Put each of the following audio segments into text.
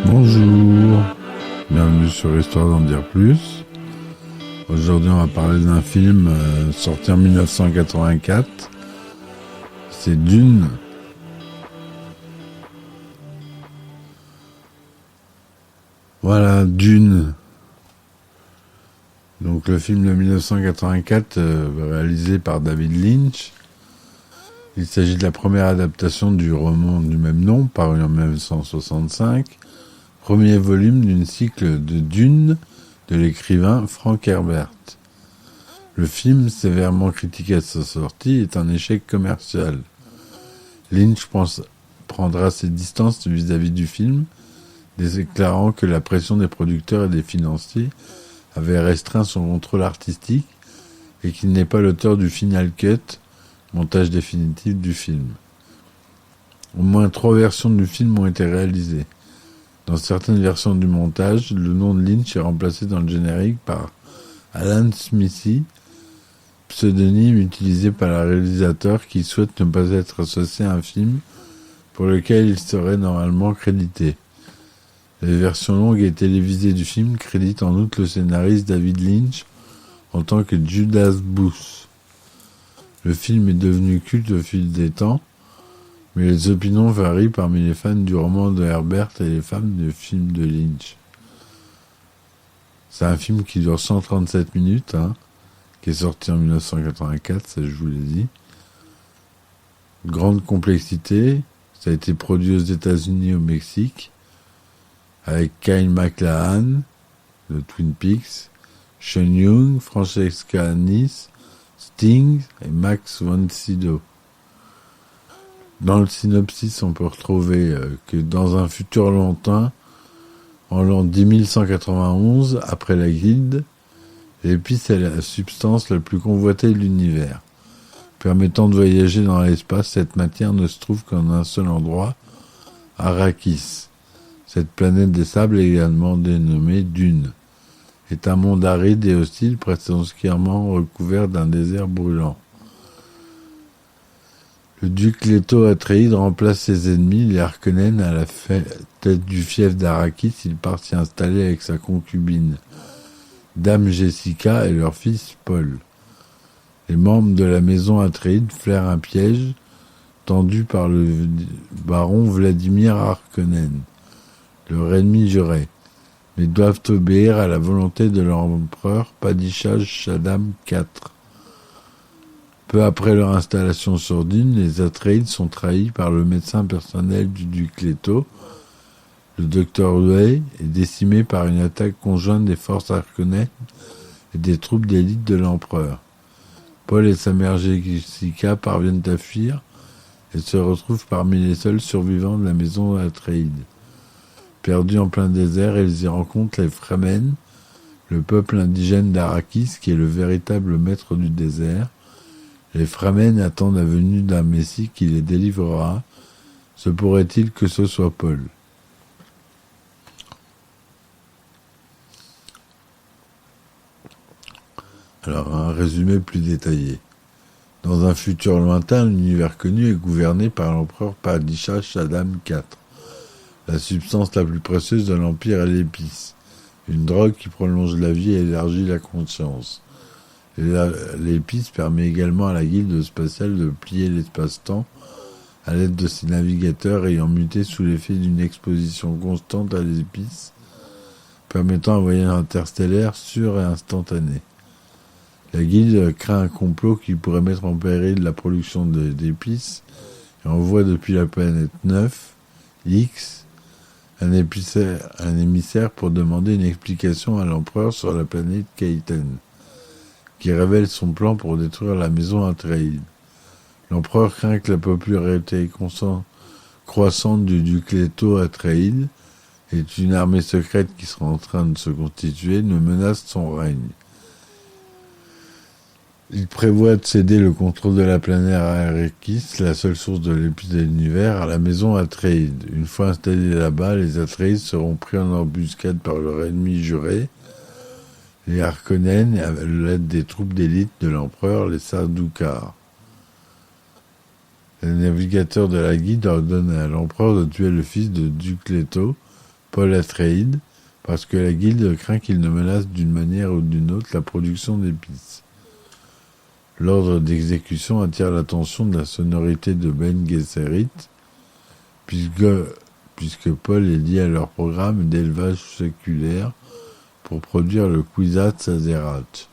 Bonjour, bienvenue sur Histoire d'en dire plus. Aujourd'hui on va parler d'un film sorti en 1984, c'est Dune. Voilà, Dune. Donc le film de 1984 réalisé par David Lynch. Il s'agit de la première adaptation du roman du même nom, paru en 1965. Premier volume d'une cycle de Dune de l'écrivain Frank Herbert. Le film, sévèrement critiqué à sa sortie, est un échec commercial. Lynch prendra ses distances vis-à-vis du film, déclarant que la pression des producteurs et des financiers avait restreint son contrôle artistique et qu'il n'est pas l'auteur du Final Cut, montage définitif du film. Au moins 3 versions du film ont été réalisées. Dans certaines versions du montage, le nom de Lynch est remplacé dans le générique par Alan Smithy, pseudonyme utilisé par le réalisateur qui souhaite ne pas être associé à un film pour lequel il serait normalement crédité. Les versions longues et télévisées du film créditent en outre le scénariste David Lynch en tant que Judas Booth. Le film est devenu culte au fil des temps, mais les opinions varient parmi les fans du roman de Herbert et les fans du film de Lynch. C'est un film qui dure 137 minutes, qui est sorti en 1984, ça je vous l'ai dit. Grande complexité, ça a été produit aux États-Unis et au Mexique, avec Kyle MacLachlan de Twin Peaks, Sean Young, Francesca Annis, Sting et Max von Sydow. Dans le synopsis, on peut retrouver que dans un futur lointain, en l'an 10191, après la Guilde, l'épice est la substance la plus convoitée de l'univers. Permettant de voyager dans l'espace, cette matière ne se trouve qu'en un seul endroit, Arrakis. Cette planète des sables, également dénommée Dune, est un monde aride et hostile, presque entièrement recouvert d'un désert brûlant. Le duc Leto Atreides remplace ses ennemis, les Harkonnen, à la tête du fief d'Arrakis. Il part s'y installer avec sa concubine, Dame Jessica, et leur fils Paul. Les membres de la maison Atreides flairent un piège tendu par le baron Vladimir Harkonnen, leur ennemi juré, mais doivent obéir à la volonté de leur empereur Padishah Shaddam IV. Peu après leur installation sur Dune, les Atreides sont trahis par le médecin personnel du duc Leto. Le docteur Way est décimé par une attaque conjointe des forces Harkonnen et des troupes d'élite de l'empereur. Paul et sa mère Jessica parviennent à fuir et se retrouvent parmi les seuls survivants de la maison Atreides. Perdus en plein désert, ils y rencontrent les Fremen, le peuple indigène d'Arrakis qui est le véritable maître du désert. Les Fremen attendent la venue d'un Messie qui les délivrera. Se pourrait-il que ce soit Paul? Alors, un résumé plus détaillé. Dans un futur lointain, l'univers connu est gouverné par l'empereur Padishah Shaddam IV. La substance la plus précieuse de l'Empire est l'épice, une drogue qui prolonge la vie et élargit la conscience. L'épice permet également à la guilde spatiale de plier l'espace-temps à l'aide de ses navigateurs ayant muté sous l'effet d'une exposition constante à l'épice, permettant un voyage interstellaire sûr et instantané. La guilde craint un complot qui pourrait mettre en péril la production d'épices et envoie depuis la planète 9, X, un émissaire pour demander une explication à l'empereur sur la planète Kaiten, qui révèle son plan pour détruire la maison Atreides. L'empereur craint que la popularité croissante du duc Leto Atreides et une armée secrète qui sera en train de se constituer ne menace son règne. Il prévoit de céder le contrôle de la planète Arrakis, la seule source de l'épice de l'univers, à la maison Atreides. Une fois installés là-bas, les Atreides seront pris en embuscade par leur ennemi juré, les Harkonnen à l'aide des troupes d'élite de l'empereur, les Sardaukar. Le navigateur de la Guilde ordonne à l'empereur de tuer le fils de Duc Leto, Paul Atreides, parce que la Guilde craint qu'il ne menace d'une manière ou d'une autre la production d'épices. L'ordre d'exécution attire l'attention de la sonorité de Ben Gesserit, puisque Paul est lié à leur programme d'élevage séculaire pour produire le Kwisatz Haderach,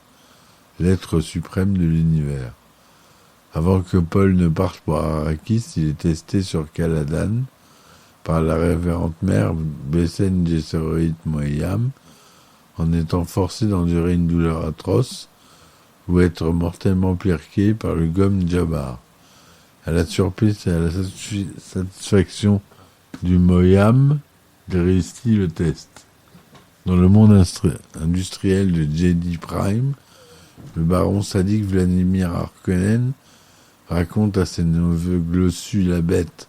l'être suprême de l'univers. Avant que Paul ne parte pour Arrakis, il est testé sur Caladan par la révérende mère Besen Gesserit Mohiam, en étant forcé d'endurer une douleur atroce ou être mortellement piqué par le gomme Jabbar. À la surprise et à la satisfaction du Mohiam, il réussit le test. Dans le monde industriel de Jedi Prime, le baron sadique Vladimir Harkonnen raconte à ses neveux Glossu la Bête,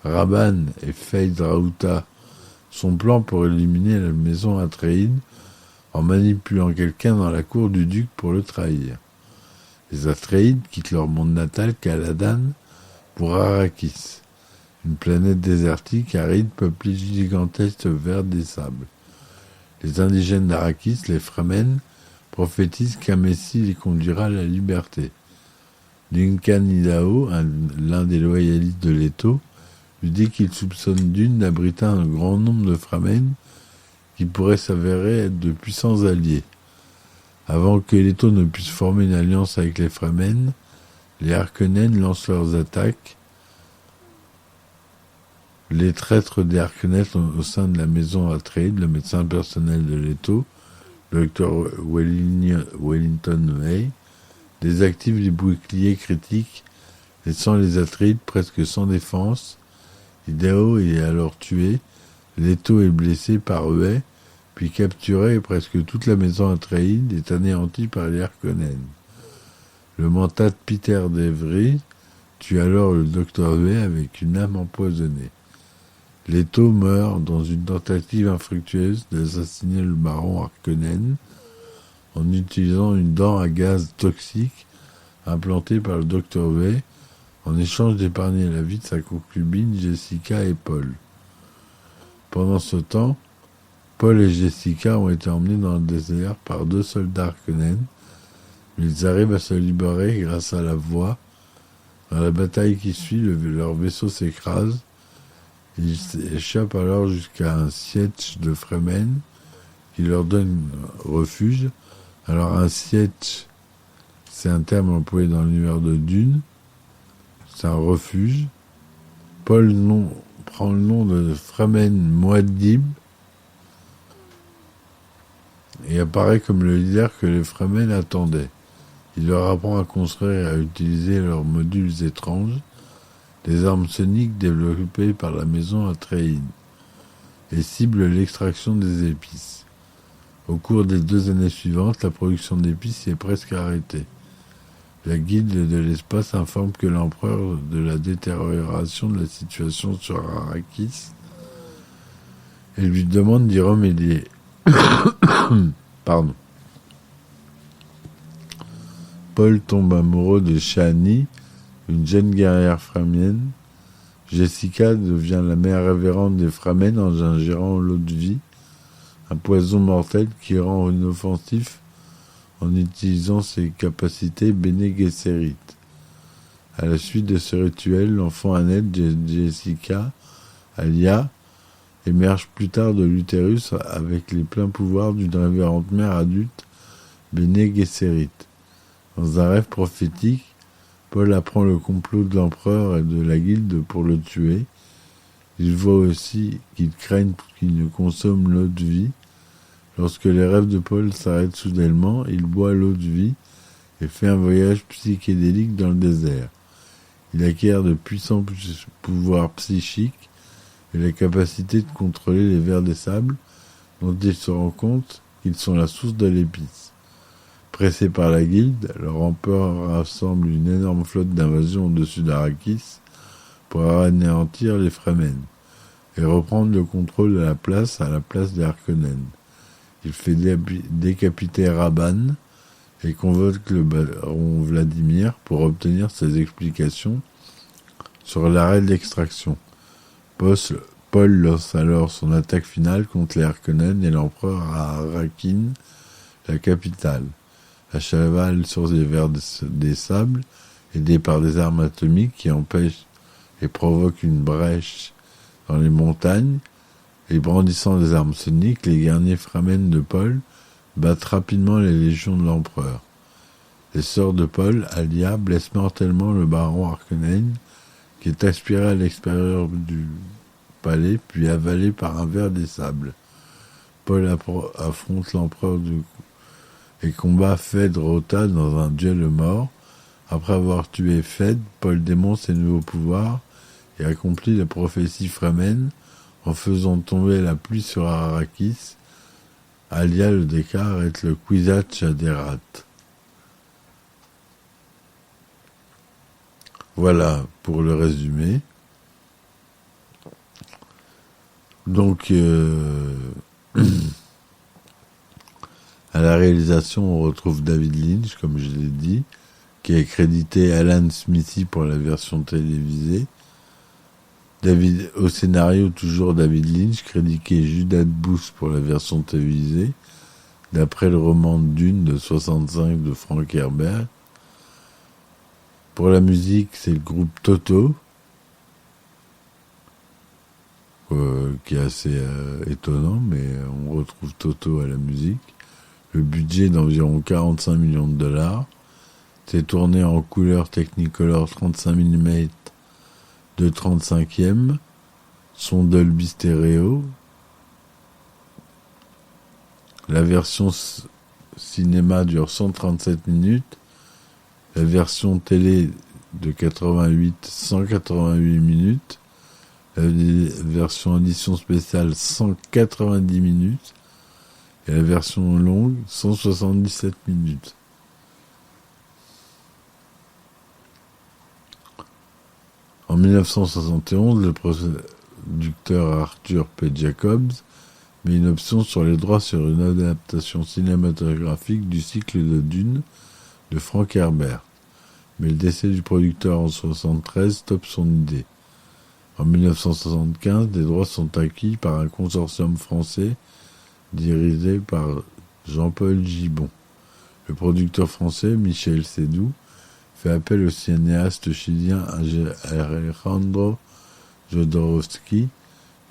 Rabban et Feyd Raouta son plan pour éliminer la maison Atreides en manipulant quelqu'un dans la cour du duc pour le trahir. Les Atreides quittent leur monde natal, Caladan, pour Arrakis, une planète désertique, aride, peuplée gigantesque vers des sables. Les indigènes d'Arrakis, les Fremen, prophétisent qu'un messie les conduira à la liberté. Duncan Idaho, l'un des loyalistes de Leto, lui dit qu'il soupçonne Dune d'abriter un grand nombre de Fremen qui pourraient s'avérer être de puissants alliés. Avant que Leto ne puisse former une alliance avec les Fremen, les Harkonnen lancent leurs attaques. Les traîtres des Harkonnen au sein de la maison Atreides, le médecin personnel de Leto, le docteur Wellington Way, désactive les boucliers critiques, laissant les Atreides presque sans défense. Idaho est alors tué, Leto est blessé par Way, puis capturé et presque toute la maison Atreides est anéantie par les Harkonnen. Le mentat Peter Devry tue alors le docteur Way avec une lame empoisonnée. Leto meurt dans une tentative infructueuse d'assassiner le baron Harkonnen en utilisant une dent à gaz toxique implantée par le Dr. Way en échange d'épargner la vie de sa concubine Jessica et Paul. Pendant ce temps, Paul et Jessica ont été emmenés dans le désert par 2 soldats Harkonnen, mais ils arrivent à se libérer grâce à la voix. Dans la bataille qui suit, leur vaisseau s'écrase. Ils échappent alors jusqu'à un sietch de Fremen qui leur donne refuge. Alors un sietch, c'est un terme employé dans l'univers de Dune. C'est un refuge. Paul prend le nom de Fremen Muad'Dib et apparaît comme le leader que les Fremen attendaient. Il leur apprend à construire et à utiliser leurs modules étranges, des armes soniques développées par la maison Atreides, et cible l'extraction des épices. Au cours des 2 années suivantes, la production d'épices est presque arrêtée. La Guilde de l'espace informe que l'empereur de la détérioration de la situation sur Arrakis et lui demande d'y remédier. Pardon. Paul tombe amoureux de Shani, une jeune guerrière framienne. Jessica devient la mère révérende des Fremen en ingérant l'eau de vie, un poison mortel qui rend inoffensif en utilisant ses capacités Bene Gesserit. À la suite de ce rituel, l'enfant Annette Jessica, Alia, émerge plus tard de l'utérus avec les pleins pouvoirs d'une révérende mère adulte Bene Gesserit. Dans un rêve prophétique, Paul apprend le complot de l'empereur et de la Guilde pour le tuer. Il voit aussi qu'ils craignent qu'il ne consomme l'eau de vie. Lorsque les rêves de Paul s'arrêtent soudainement, il boit l'eau de vie et fait un voyage psychédélique dans le désert. Il acquiert de puissants pouvoirs psychiques et la capacité de contrôler les vers des sables, dont il se rend compte qu'ils sont la source de l'épice. Pressé par la Guilde, leur empereur rassemble une énorme flotte d'invasion au-dessus d'Arrakis pour anéantir les Fremen et reprendre le contrôle de la place à la place des Harkonnen. Il fait décapiter Rabanne et convoque le baron Vladimir pour obtenir ses explications sur l'arrêt de l'extraction. Paul lance alors son attaque finale contre les Harkonnen et l'empereur à Arakin, la capitale. À cheval sur les vers des sables, aidé par des armes atomiques qui empêchent et provoquent une brèche dans les montagnes, et brandissant des armes soniques, les guerriers Fremen de Paul battent rapidement les légions de l'empereur. Les sœurs de Paul, Alia, blessent mortellement le baron Harkonnen, qui est aspiré à l'extérieur du palais, puis avalé par un ver des sables. Paul affronte l'empereur et combat Fed Rota dans un duel mort. Après avoir tué Fed, Paul démontre ses nouveaux pouvoirs et accomplit la prophétie Fremen en faisant tomber la pluie sur Arrakis. Alia le déclare arrête le Kwisatz Haderach. Voilà pour le résumé. Donc, à la réalisation, on retrouve David Lynch, comme je l'ai dit, qui a crédité Alan Smithy pour la version télévisée. Au scénario, toujours David Lynch, crédité Judd Booth pour la version télévisée, d'après le roman Dune de 65 de Frank Herbert. Pour la musique, c'est le groupe Toto, qui est assez étonnant, mais on retrouve Toto à la musique. Le budget d'environ 45 millions de dollars. C'est tourné en couleur Technicolor 35 mm de 35e, son Dolby Stereo. La version cinéma dure 137 minutes. La version télé de 88, 188 minutes. La version édition spéciale, 190 minutes. Et la version longue, 177 minutes. En 1971, le producteur Arthur P. Jacobs met une option sur les droits sur une adaptation cinématographique du cycle de Dune de Frank Herbert. Mais le décès du producteur en 1973 stoppe son idée. En 1975, des droits sont acquis par un consortium français dirigé par Jean-Paul Gibbon. Le producteur français, Michel Seydoux, fait appel au cinéaste chilien Alejandro Jodorowsky,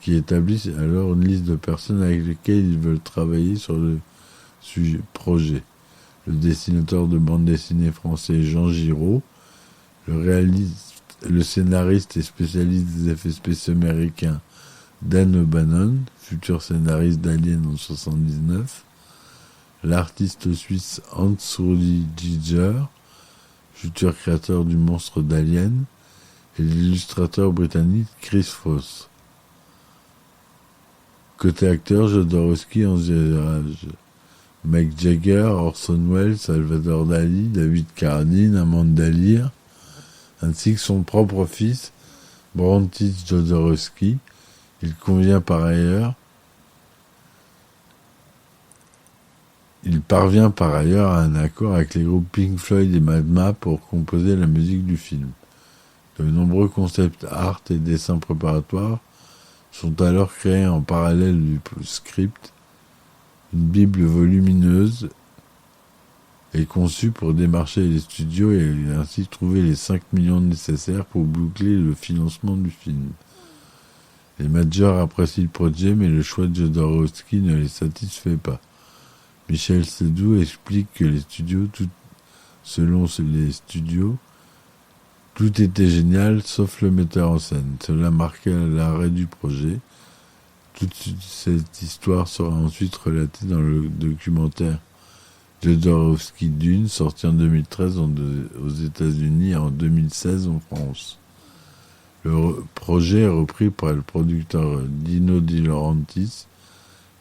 qui établit alors une liste de personnes avec lesquelles ils veulent travailler sur le projet. Le dessinateur de bande dessinée français Jean Giraud, le scénariste et spécialiste des effets spéciaux américains Dan O'Bannon, futur scénariste d'Alien en 1979, l'artiste suisse Hans-Rudi Giger, futur créateur du monstre d'Alien, et l'illustrateur britannique Chris Foss. Côté acteur, Jodorowsky envisage Mick Jagger, Orson Welles, Salvador Dali, David Carradine, Amanda Lear, ainsi que son propre fils, Brantis Jodorowsky. Il parvient par ailleurs à un accord avec les groupes Pink Floyd et Madma pour composer la musique du film. De nombreux concepts art et dessins préparatoires sont alors créés en parallèle du script. Une bible volumineuse est conçue pour démarcher les studios et ainsi trouver les 5 millions nécessaires pour boucler le financement du film. Les majors apprécient le projet, mais le choix de Jodorowsky ne les satisfait pas. Michel Seydoux explique que selon les studios, tout était génial sauf le metteur en scène. Cela marqua l'arrêt du projet. Toute cette histoire sera ensuite relatée dans le documentaire Jodorowsky Dune, sorti en 2013 aux États-Unis et en 2016 en France. Le projet est repris par le producteur Dino De Laurentiis,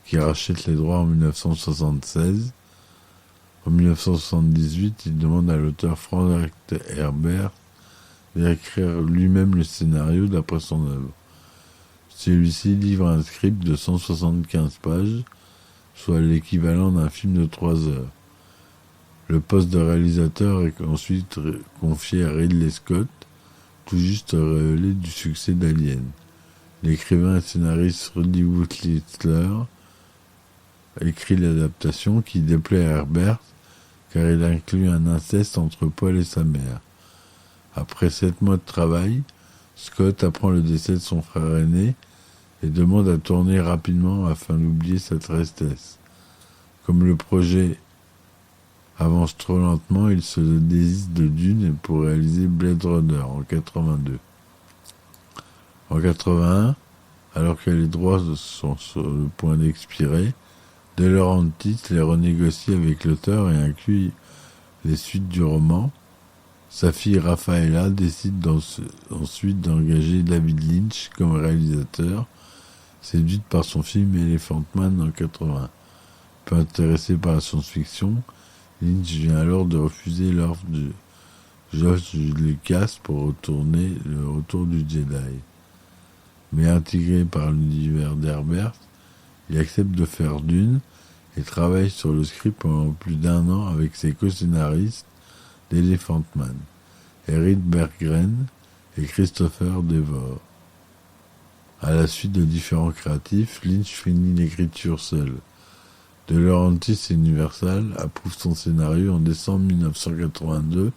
qui rachète les droits en 1976. En 1978, il demande à l'auteur Frank Herbert d'écrire lui-même le scénario d'après son œuvre. Celui-ci livre un script de 175 pages soit l'équivalent d'un film de 3 heures. Le poste de réalisateur est ensuite confié à Ridley Scott, tout juste révélé du succès d'Alien. L'écrivain et scénariste Rudy Whistler écrit l'adaptation qui déplaît à Herbert car il inclut un inceste entre Paul et sa mère. Après 7 mois de travail, Scott apprend le décès de son frère aîné et demande à tourner rapidement afin d'oublier sa tristesse. Comme le projet avance trop lentement, il se désiste de Dune pour réaliser Blade Runner en 82. En 81, alors que les droits sont sur le point d'expirer, De Laurentiis les renégocie avec l'auteur et inclut les suites du roman. Sa fille Raffaella décide ensuite d'engager David Lynch comme réalisateur, séduite par son film Elephant Man en 80. Peu intéressé par la science-fiction, Lynch vient alors de refuser l'offre de George Lucas pour retourner le Retour du Jedi. Mais intégré par l'univers d'Herbert, il accepte de faire Dune et travaille sur le script pendant plus d'1 an avec ses co-scénaristes d'Elephant Man, Eric Berggren et Christopher Devore. À la suite de différents créatifs, Lynch finit l'écriture seul. De Laurentiis et Universal approuvent son scénario en décembre 1982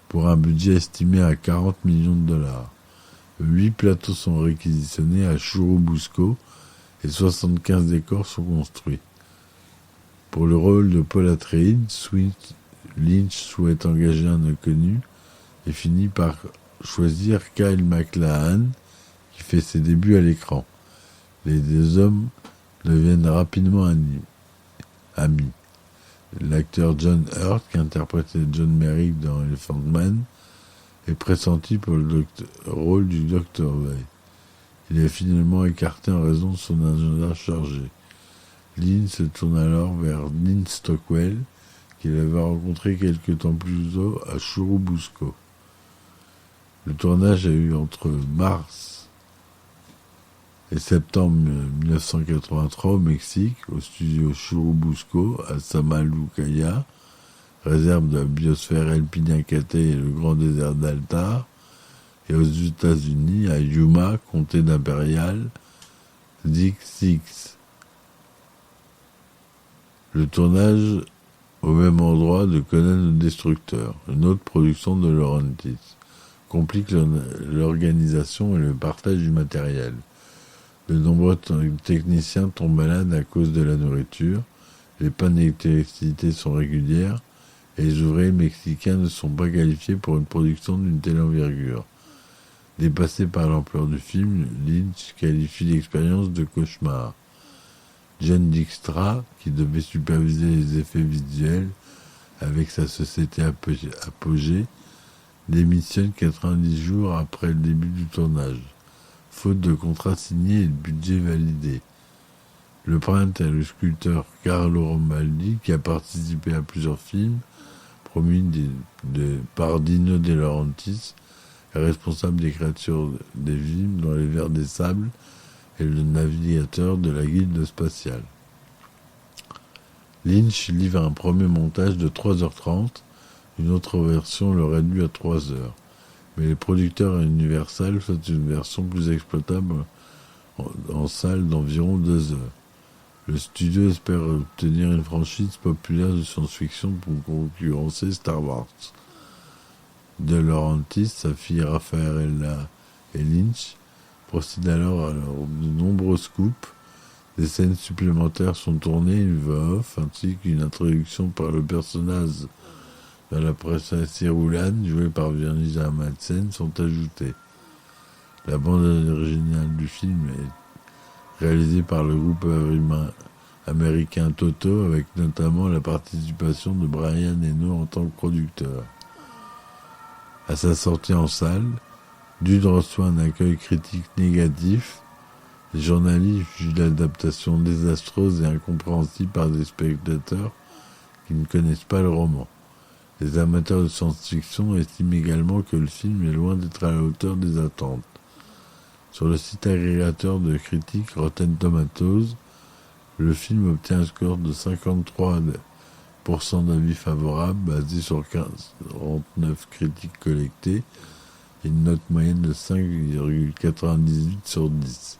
pour un budget estimé à 40 millions de dollars. 8 plateaux sont réquisitionnés à Churubusco et 75 décors sont construits. Pour le rôle de Paul Atreides, Lynch souhaite engager un inconnu et finit par choisir Kyle MacLachlan qui fait ses débuts à l'écran. Les deux hommes deviennent rapidement amis. L'acteur John Hurt, qui interprétait John Merrick dans Elephant Man, est pressenti pour le rôle du Dr. Way. Il est finalement écarté en raison de son agenda chargé. Lynch se tourne alors vers Dean Stockwell, qu'il avait rencontré quelque temps plus tôt à Churubusco. Le tournage a eu entre mars et septembre 1983 au Mexique, au studio Churubusco, à Samalucaya, réserve de la biosphère El Pinacate et le grand désert d'Altar, et aux États-Unis, à Yuma, comté d'Imperial, Dix-Six. Le tournage au même endroit de Conan le Destructeur, une autre production de Laurentiis, complique l'organisation et le partage du matériel. De nombreux techniciens tombent malades à cause de la nourriture, les pannes d'électricité sont régulières, et les ouvriers mexicains ne sont pas qualifiés pour une production d'une telle envergure. Dépassé par l'ampleur du film, Lynch qualifie l'expérience de cauchemar. John Dykstra, qui devait superviser les effets visuels avec sa société Apogée, démissionne 90 jours après le début du tournage, faute de contrat signé et de budget validé. Le peintre est le sculpteur Carlo Romaldi, qui a participé à plusieurs films, promus par Dino De Laurentiis, est responsable des créatures des films dans Les Vers des Sables et le navigateur de la guilde spatiale. Lynch livre un premier montage de 3h30, une autre version le réduit à 3 heures. Mais les producteurs et Universal souhaitent une version plus exploitable en salle d'environ 2 heures. Le studio espère obtenir une franchise populaire de science-fiction pour concurrencer Star Wars. De Laurentiis, sa fille Raffaella et Lynch procèdent alors à de nombreux scoops. Des scènes supplémentaires sont tournées, une voix off ainsi qu'une introduction par le personnage de la princesse Irulan, jouée par Virginia Madsen, sont ajoutées. La bande originale du film est réalisée par le groupe américain Toto, avec notamment la participation de Brian Eno en tant que producteur. À sa sortie en salle, Dune reçoit un accueil critique négatif. Les journalistes jugent l'adaptation désastreuse et incompréhensible par des spectateurs qui ne connaissent pas le roman. Les amateurs de science-fiction estiment également que le film est loin d'être à la hauteur des attentes. Sur le site agrégateur de critiques Rotten Tomatoes, Le film obtient un score de 53% d'avis favorables, basé sur 49 critiques collectées, et une note moyenne de 5,98 sur 10.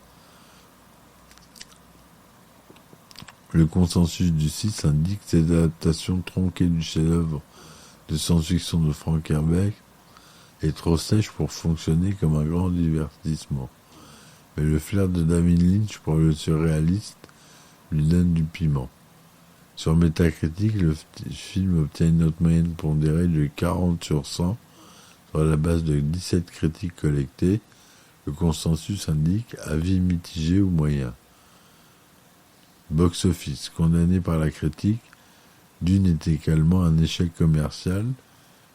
Le consensus du site indique que cette adaptation tronquée du chef-d'œuvre de science-fiction de Frank Herbert est trop sèche pour fonctionner comme un grand divertissement. Mais le flair de David Lynch pour le surréaliste lui donne du piment. Sur Metacritic, le film obtient une note moyenne pondérée de 40 sur 100 sur la base de 17 critiques collectées. Le consensus indique avis mitigé ou moyen. Box-office, condamné par la critique, Dune est également un échec commercial.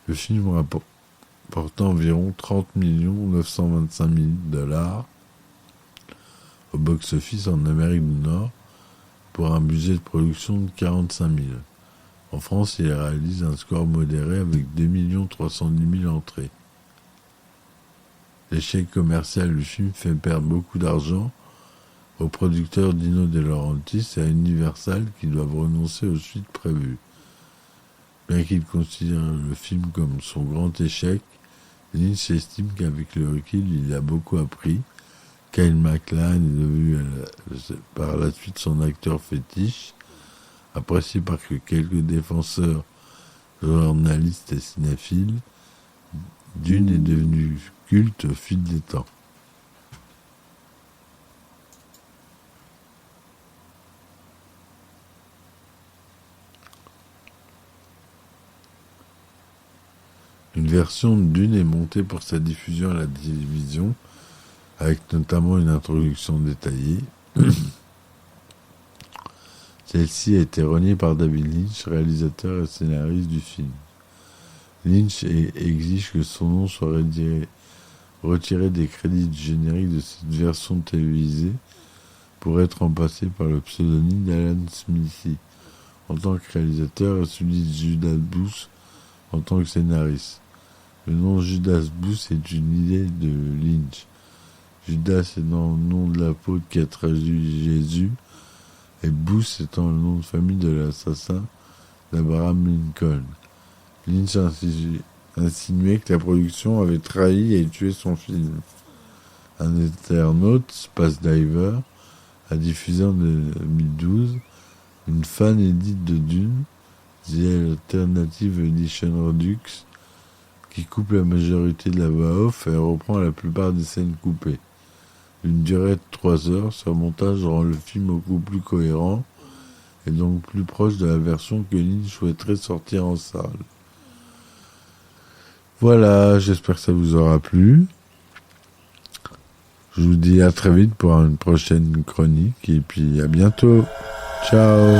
Le film rapportant environ 30 925 000 $ au box-office en Amérique du Nord pour un budget de production de 45 000. En France, il réalise un score modéré avec 2 310 000 entrées. L'échec commercial du film fait perdre beaucoup d'argent aux producteurs Dino De Laurentiis et à Universal qui doivent renoncer aux suites prévues. Bien qu'il considère le film comme son grand échec, Lynch estime qu'avec le recul, il a beaucoup appris. Kyle MacLachlan est devenu par la suite son acteur fétiche, apprécié par quelques défenseurs, journalistes et cinéphiles. Dune est devenu culte au fil des temps. Une version de Dune est montée pour sa diffusion à la télévision, avec notamment une introduction détaillée. Celle-ci a été reniée par David Lynch, réalisateur et scénariste du film. Lynch exige que son nom soit retiré des crédits du générique de cette version télévisée pour être remplacé par le pseudonyme d'Alan Smithy en tant que réalisateur et celui de Judas Booth en tant que scénariste. Le nom Judas Booth est une idée de Lynch. Judas étant le nom de l'apôtre qui a trahi Jésus, et Booth étant le nom de famille de l'assassin d'Abraham Lincoln. Lynch a insinué que la production avait trahi et tué son film. Un internaute, Space Diver, a diffusé en 2012 une fan édite de Dune, The Alternative Edition Redux, qui coupe la majorité de la voix off et reprend la plupart des scènes coupées. D'une durée de 3 heures, ce montage rend le film beaucoup plus cohérent et donc plus proche de la version que Lynch souhaiterait sortir en salle. Voilà, j'espère que ça vous aura plu. Je vous dis à très vite pour une prochaine chronique et puis à bientôt. Ciao.